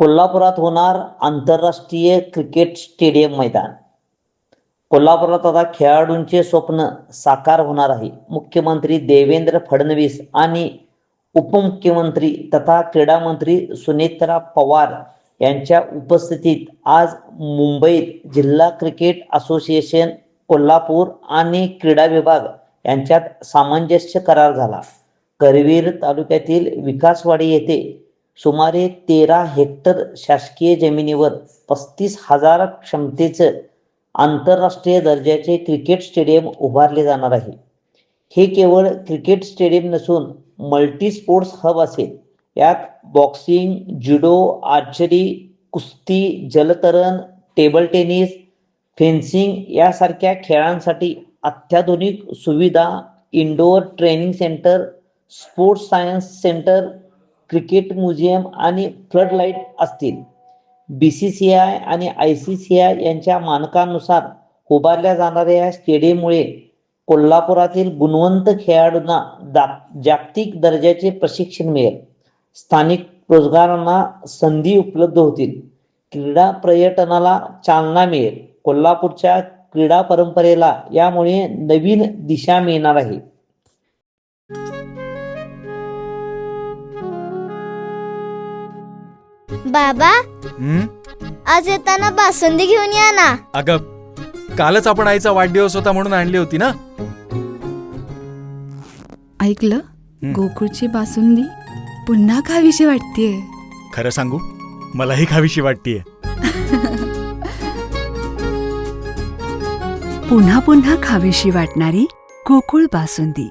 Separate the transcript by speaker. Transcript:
Speaker 1: कोल्हापुरात होणार आंतरराष्ट्रीय क्रिकेट स्टेडियम मैदान. कोल्हापुरात आता खेळाडूंचे स्वप्न साकार होणार आहे. मुख्यमंत्री देवेंद्र फडणवीस आणि उपमुख्यमंत्री तथा क्रीडा मंत्री सुनेत्रा पवार यांच्या उपस्थितीत आज मुंबईत जिल्हा क्रिकेट असोसिएशन कोल्हापूर आणि क्रीडा विभाग यांच्यात सामंजस्य करार झाला. करवीर तालुक्यातील विकासवाडी येथे सुमारे 13 हेक्टर शासकीय जमिनीवर 35,000 क्षमतेचं आंतरराष्ट्रीय दर्जाचे क्रिकेट स्टेडियम उभारले जाणार आहे. हे केवळ क्रिकेट स्टेडियम नसून मल्टी स्पोर्ट्स हब असेल. यात बॉक्सिंग, जुडो, आर्चरी, कुस्ती, जलतरण, टेबल टेनिस, फेन्सिंग यासारख्या खेळांसाठी अत्याधुनिक सुविधा, indoor training centre, sports science centre, cricket museum आणि फ्लडलाईट असतील. BCCI आणि ICCI यांच्या मानकांनुसार उभारल्या जाणाऱ्या या स्टेडियममुळे कोल्हापुरातील गुणवंत खेळाडूंना जागतिक दर्जाचे प्रशिक्षण मिळेल. स्थानिक रोजगारांना संधी उपलब्ध होतील. क्रीडा पर्यटनाला चालना मिळेल. कोल्हापूरच्या क्रीडा परंपरेला यामुळे नवीन दिशा मिळणार आहे.
Speaker 2: बाबा, आज येताना बासुंदी घेऊन या ना.
Speaker 3: अगं, कालच आपण आईचा वाढदिवस होता म्हणून आणली होती ना.
Speaker 4: ऐकलं, गोकुळची बासुंदी पुन्हा खावीशी वाटतेय.
Speaker 3: खरं सांगू, मलाही खावीशी वाटतेय.
Speaker 4: पुन्हा पुन्हा खावीशी वाटणारी गोकुळ बासुंदी.